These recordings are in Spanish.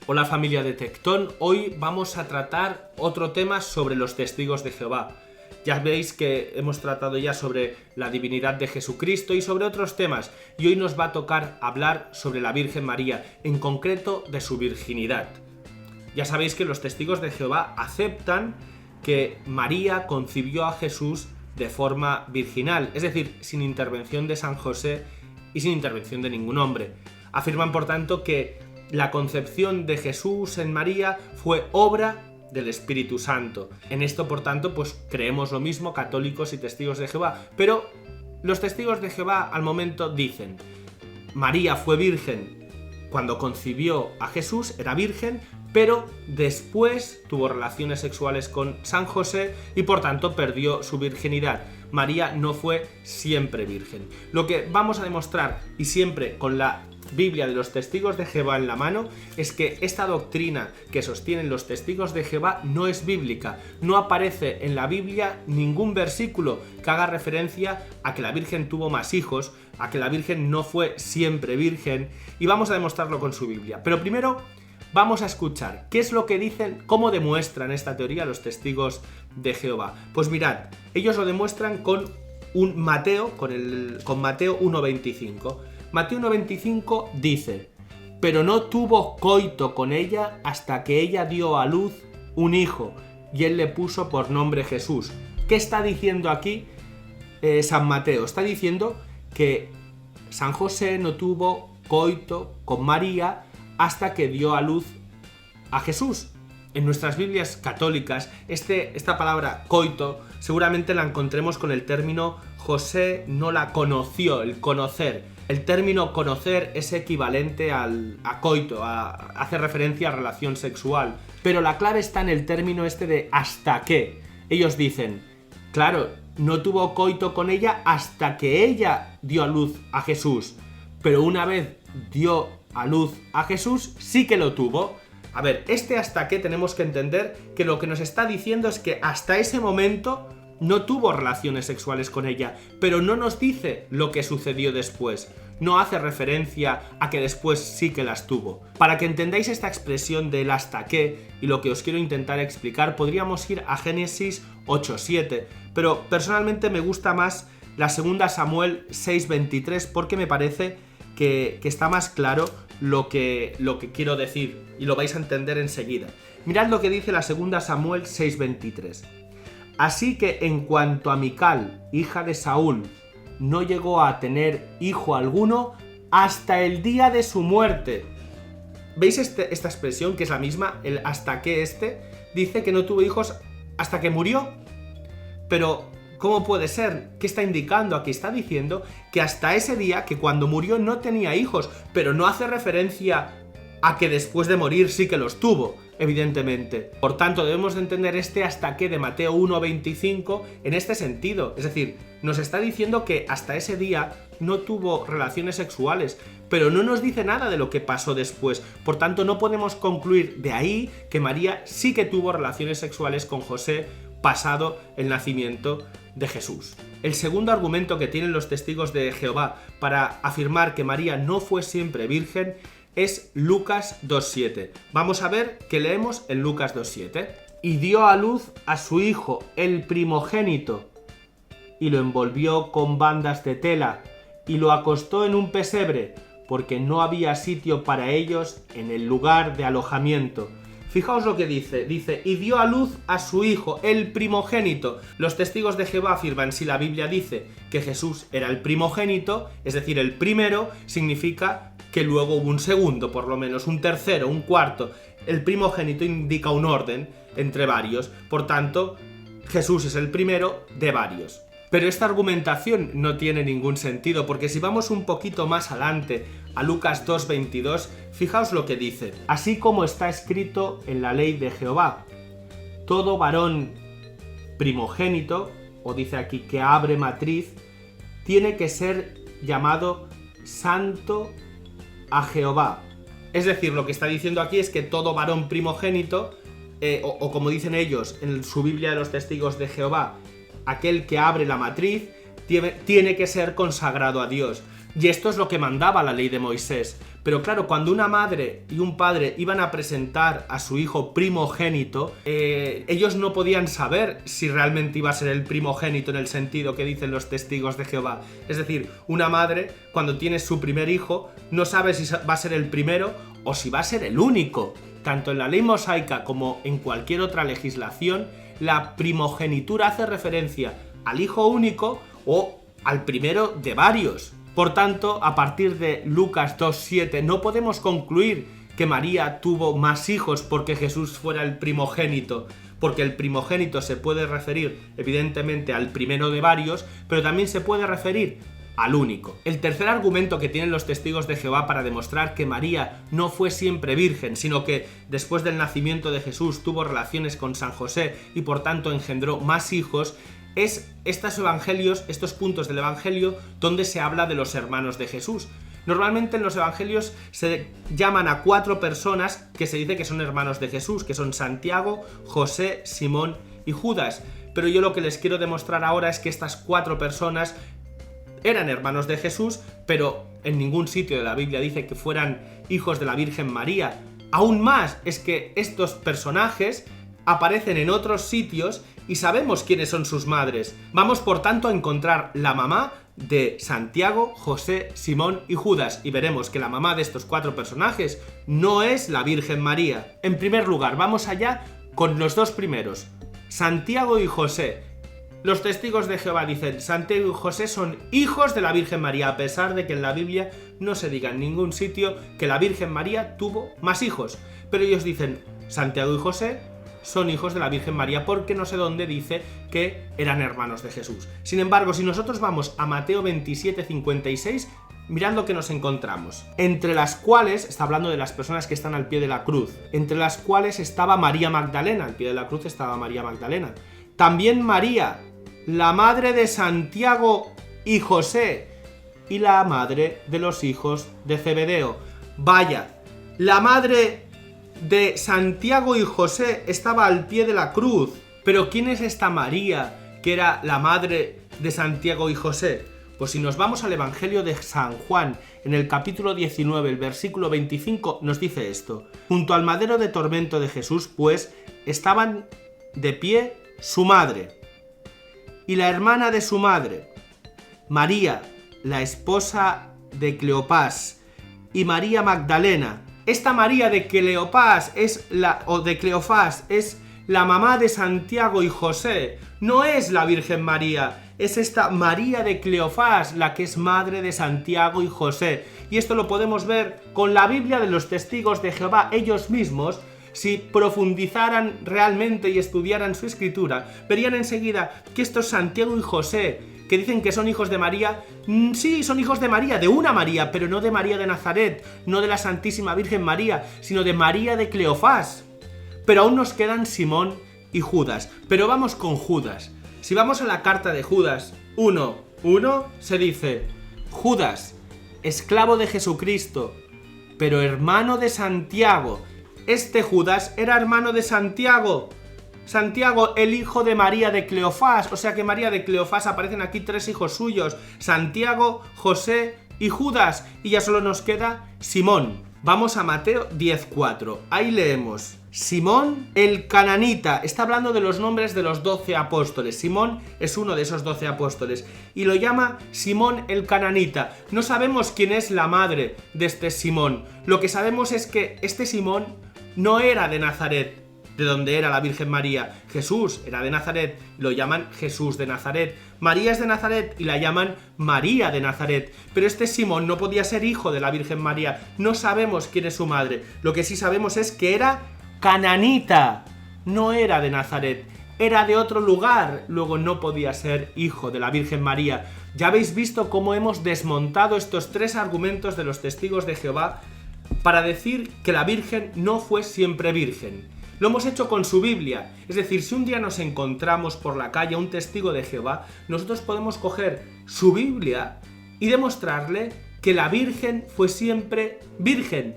Hola familia de Tectón, hoy vamos a tratar otro tema sobre los testigos de Jehová. Ya veis que hemos tratado ya sobre la divinidad de Jesucristo y sobre otros temas, y hoy nos va a tocar hablar sobre la Virgen María, en concreto de su virginidad. Ya sabéis que los testigos de Jehová aceptan que María concibió a Jesús de forma virginal, es decir, sin intervención de San José y sin intervención de ningún hombre. Afirman, por tanto, que la concepción de Jesús en María fue obra del Espíritu Santo. En esto, por tanto, pues creemos lo mismo católicos y testigos de Jehová. Pero los testigos de Jehová al momento dicen: María fue virgen cuando concibió a Jesús, era virgen, pero después tuvo relaciones sexuales con San José y por tanto perdió su virginidad. María no fue siempre virgen. Lo que vamos a demostrar, y siempre con la Biblia de los testigos de Jehová en la mano, es que esta doctrina que sostienen los testigos de Jehová no es bíblica. No aparece en la Biblia ningún versículo que haga referencia a que la Virgen tuvo más hijos, a que la Virgen no fue siempre virgen, y vamos a demostrarlo con su Biblia. Pero primero vamos a escuchar qué es lo que dicen, cómo demuestran esta teoría los testigos de Jehová. Pues mirad, ellos lo demuestran con Mateo 1:25. Mateo 1:25 dice: pero no tuvo coito con ella hasta que ella dio a luz un hijo, y él le puso por nombre Jesús. ¿Qué está diciendo aquí San Mateo? Está diciendo que San José no tuvo coito con María hasta que dio a luz a Jesús. En nuestras Biblias católicas, esta palabra coito seguramente la encontremos con el término José no la conoció, el conocer. El término conocer es equivalente a coito, hace referencia a relación sexual. Pero la clave está en el término este de hasta qué. Ellos dicen, claro, no tuvo coito con ella hasta que ella dio a luz a Jesús. Pero una vez dio a luz a Jesús, sí que lo tuvo. A ver, hasta qué tenemos que entender que lo que nos está diciendo es que hasta ese momento no tuvo relaciones sexuales con ella, pero no nos dice lo que sucedió después. No hace referencia a que después sí que las tuvo. Para que entendáis esta expresión del hasta qué y lo que os quiero intentar explicar, podríamos ir a Génesis 8:7, pero personalmente me gusta más la 2 Samuel 6:23 porque me parece que está más claro lo que quiero decir, y lo vais a entender enseguida. Mirad lo que dice la 2 Samuel 6:23. Así que en cuanto a Mical, hija de Saúl, no llegó a tener hijo alguno hasta el día de su muerte. ¿Veis esta expresión que es la misma? El hasta que dice que no tuvo hijos hasta que murió. Pero ¿cómo puede ser? ¿Qué está indicando aquí? Está diciendo que hasta ese día, que cuando murió no tenía hijos, pero no hace referencia a que después de morir sí que los tuvo, evidentemente. Por tanto, debemos de entender hasta qué de Mateo 1:25 en este sentido. Es decir, nos está diciendo que hasta ese día no tuvo relaciones sexuales, pero no nos dice nada de lo que pasó después. Por tanto, no podemos concluir de ahí que María sí que tuvo relaciones sexuales con José pasado el nacimiento de Jesús. El segundo argumento que tienen los testigos de Jehová para afirmar que María no fue siempre virgen es Lucas 2:7. Vamos a ver qué leemos en Lucas 2:7. Y dio a luz a su hijo, el primogénito, y lo envolvió con bandas de tela, y lo acostó en un pesebre, porque no había sitio para ellos en el lugar de alojamiento. Fijaos lo que dice, y dio a luz a su hijo, el primogénito. Los testigos de Jehová afirman, si la Biblia dice que Jesús era el primogénito, es decir, el primero, significa que luego hubo un segundo, por lo menos, un tercero, un cuarto. El primogénito indica un orden entre varios, por tanto, Jesús es el primero de varios. Pero esta argumentación no tiene ningún sentido, porque si vamos un poquito más adelante, a Lucas 2:22, fijaos lo que dice. Así como está escrito en la ley de Jehová, todo varón primogénito, o dice aquí que abre matriz, tiene que ser llamado santo a Jehová. Es decir, lo que está diciendo aquí es que todo varón primogénito, o como dicen ellos en su Biblia de los testigos de Jehová, aquel que abre la matriz tiene que ser consagrado a Dios. Y esto es lo que mandaba la ley de Moisés. Pero claro, cuando una madre y un padre iban a presentar a su hijo primogénito, ellos no podían saber si realmente iba a ser el primogénito en el sentido que dicen los testigos de Jehová. Es decir, una madre, cuando tiene su primer hijo, no sabe si va a ser el primero o si va a ser el único. Tanto en la ley mosaica como en cualquier otra legislación, la primogenitura hace referencia al hijo único o al primero de varios. Por tanto, a partir de Lucas 2:7 no podemos concluir que María tuvo más hijos porque Jesús fuera el primogénito, porque el primogénito se puede referir evidentemente al primero de varios, pero también se puede referir al único. El tercer argumento que tienen los testigos de Jehová para demostrar que María no fue siempre virgen, sino que después del nacimiento de Jesús tuvo relaciones con San José y por tanto engendró más hijos, es estos puntos del Evangelio donde se habla de los hermanos de Jesús. Normalmente en los Evangelios se llaman a 4 personas que se dice que son hermanos de Jesús, que son Santiago, José, Simón y Judas. Pero yo lo que les quiero demostrar ahora es que estas 4 personas eran hermanos de Jesús, pero en ningún sitio de la Biblia dice que fueran hijos de la Virgen María. Aún más es que estos personajes aparecen en otros sitios y sabemos quiénes son sus madres. Vamos por tanto a encontrar la mamá de Santiago, José, Simón y Judas y veremos que la mamá de estos 4 personajes no es la Virgen María. En primer lugar, vamos allá con los 2 primeros, Santiago y José. Los testigos de Jehová dicen, Santiago y José son hijos de la Virgen María, a pesar de que en la Biblia no se diga en ningún sitio que la Virgen María tuvo más hijos. Pero ellos dicen, Santiago y José son hijos de la Virgen María, porque no sé dónde dice que eran hermanos de Jesús. Sin embargo, si nosotros vamos a Mateo 27:56, mirad lo que nos encontramos. Entre las cuales, está hablando de las personas que están al pie de la cruz, entre las cuales estaba María Magdalena, al pie de la cruz estaba María Magdalena. También María, la madre de Santiago y José, y la madre de los hijos de Zebedeo. Vaya, la madre de Santiago y José estaba al pie de la cruz. Pero ¿quién es esta María que era la madre de Santiago y José? Pues si nos vamos al Evangelio de San Juan, en el capítulo 19, el versículo 25, nos dice esto. Junto al madero de tormento de Jesús, pues, estaban de pie su madre y la hermana de su madre, María, la esposa de Cleofás, y María Magdalena. Esta María de Cleofás es la mamá de Santiago y José. No es la Virgen María, es esta María de Cleofás la que es madre de Santiago y José. Y esto lo podemos ver con la Biblia de los testigos de Jehová ellos mismos. Si profundizaran realmente y estudiaran su escritura, verían enseguida que estos Santiago y José, que dicen que son hijos de María, sí, son hijos de María, de una María, pero no de María de Nazaret, no de la Santísima Virgen María, sino de María de Cleofás. Pero aún nos quedan Simón y Judas. Pero vamos con Judas. Si vamos a la carta de Judas 1:1, se dice: Judas, esclavo de Jesucristo, pero hermano de Santiago. Este Judas era hermano de Santiago. Santiago, el hijo de María de Cleofás. O sea que María de Cleofás, aparecen aquí 3 hijos suyos: Santiago, José y Judas. Y ya solo nos queda Simón. Vamos a Mateo 10:4. Ahí leemos: Simón el cananita. Está hablando de los nombres de los 12 apóstoles. Simón es uno de esos 12 apóstoles y lo llama Simón el cananita. No sabemos quién es la madre de este Simón. Lo que sabemos es que este Simón no era de Nazaret, de donde era la Virgen María. Jesús era de Nazaret, lo llaman Jesús de Nazaret. María es de Nazaret y la llaman María de Nazaret. Pero este Simón no podía ser hijo de la Virgen María. No sabemos quién es su madre. Lo que sí sabemos es que era cananita. No era de Nazaret, era de otro lugar. Luego no podía ser hijo de la Virgen María. Ya habéis visto cómo hemos desmontado estos 3 argumentos de los testigos de Jehová para decir que la Virgen no fue siempre virgen. Lo hemos hecho con su Biblia. Es decir, si un día nos encontramos por la calle a un testigo de Jehová, nosotros podemos coger su Biblia y demostrarle que la Virgen fue siempre virgen.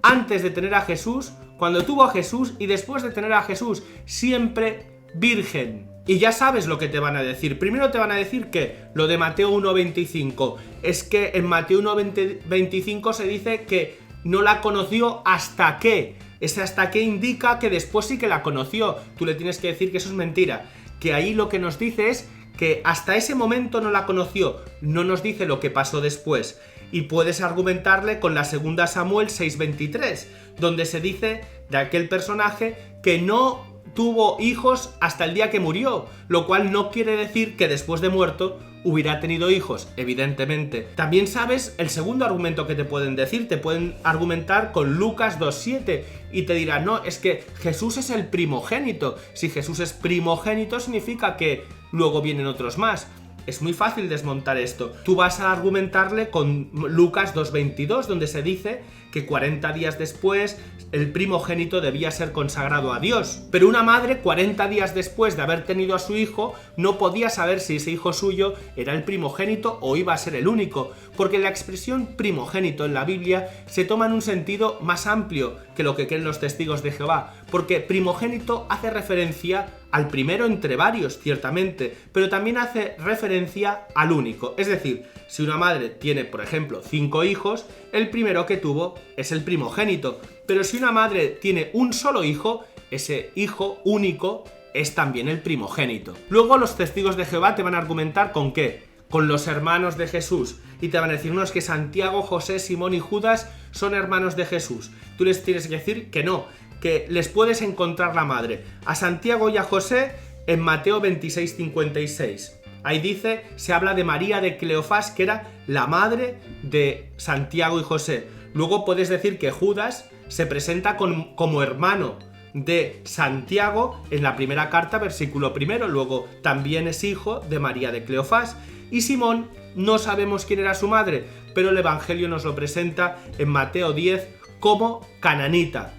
Antes de tener a Jesús, cuando tuvo a Jesús y después de tener a Jesús, siempre virgen. Y ya sabes lo que te van a decir. Primero te van a decir que lo de Mateo 1.25 es que en Mateo 1.25 se dice que no la conoció hasta que. Ese hasta que indica que después sí que la conoció. Tú le tienes que decir que eso es mentira. Que ahí lo que nos dice es que hasta ese momento no la conoció. No nos dice lo que pasó después. Y puedes argumentarle con la 2 Samuel 6.23, donde se dice de aquel personaje que no tuvo hijos hasta el día que murió, lo cual no quiere decir que después de muerto hubiera tenido hijos, evidentemente. También sabes el segundo argumento que te pueden decir, te pueden argumentar con Lucas 2.7 y te dirán, no, es que Jesús es el primogénito. Si Jesús es primogénito significa que luego vienen otros más. Es muy fácil desmontar esto. Tú vas a argumentarle con Lucas 2.22, donde se dice que 40 días después el primogénito debía ser consagrado a Dios. Pero una madre, 40 días después de haber tenido a su hijo, no podía saber si ese hijo suyo era el primogénito o iba a ser el único, porque la expresión primogénito en la Biblia se toma en un sentido más amplio que lo que creen los testigos de Jehová, porque primogénito hace referencia al primero entre varios, ciertamente, pero también hace referencia al único. Es decir, si una madre tiene, por ejemplo, 5 hijos, el primero que tuvo es el primogénito. Pero si una madre tiene un solo hijo, ese hijo único es también el primogénito. Luego los testigos de Jehová te van a argumentar ¿con qué? Con los hermanos de Jesús. Y te van a decir, no, es que Santiago, José, Simón y Judas son hermanos de Jesús. Tú les tienes que decir que no, que les puedes encontrar la madre a Santiago y a José en Mateo 26:56. Ahí dice, se habla de María de Cleofás, que era la madre de Santiago y José. Luego puedes decir que Judas se presenta como hermano de Santiago en la primera carta, versículo 1, luego también es hijo de María de Cleofás. Y Simón, no sabemos quién era su madre, pero el Evangelio nos lo presenta en Mateo 10 como cananita.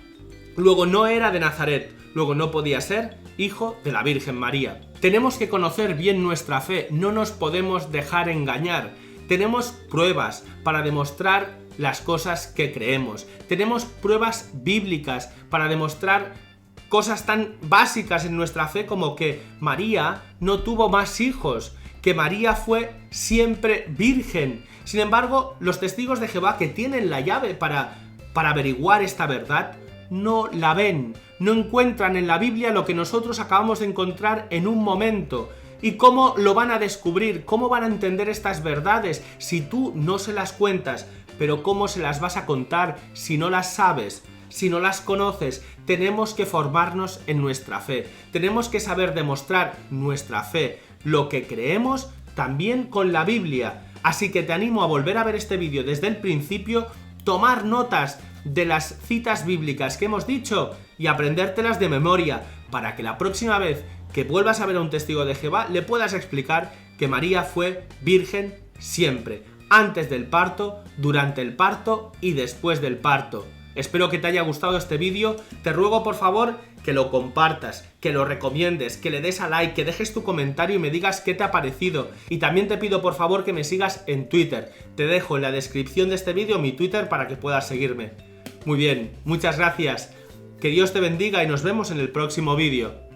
Luego no era de Nazaret, luego no podía ser hijo de la Virgen María. Tenemos que conocer bien nuestra fe, no nos podemos dejar engañar. Tenemos pruebas para demostrar las cosas que creemos. Tenemos pruebas bíblicas para demostrar cosas tan básicas en nuestra fe como que María no tuvo más hijos, que María fue siempre virgen. Sin embargo, los testigos de Jehová que tienen la llave para averiguar esta verdad, no la ven, no encuentran en la Biblia lo que nosotros acabamos de encontrar en un momento. ¿Y cómo lo van a descubrir? ¿Cómo van a entender estas verdades si tú no se las cuentas? Pero ¿cómo se las vas a contar si no las sabes? Si no las conoces, tenemos que formarnos en nuestra fe. Tenemos que saber demostrar nuestra fe, lo que creemos, también con la Biblia. Así que te animo a volver a ver este vídeo desde el principio, tomar notas de las citas bíblicas que hemos dicho y aprendértelas de memoria para que la próxima vez que vuelvas a ver a un testigo de Jehová le puedas explicar que María fue virgen siempre, antes del parto, durante el parto y después del parto. Espero que te haya gustado este vídeo. Te ruego por favor que lo compartas, que lo recomiendes, que le des a like, que dejes tu comentario y me digas qué te ha parecido. Y también te pido por favor que me sigas en Twitter. Te dejo en la descripción de este vídeo mi Twitter para que puedas seguirme. Muy bien, muchas gracias. Que Dios te bendiga y nos vemos en el próximo vídeo.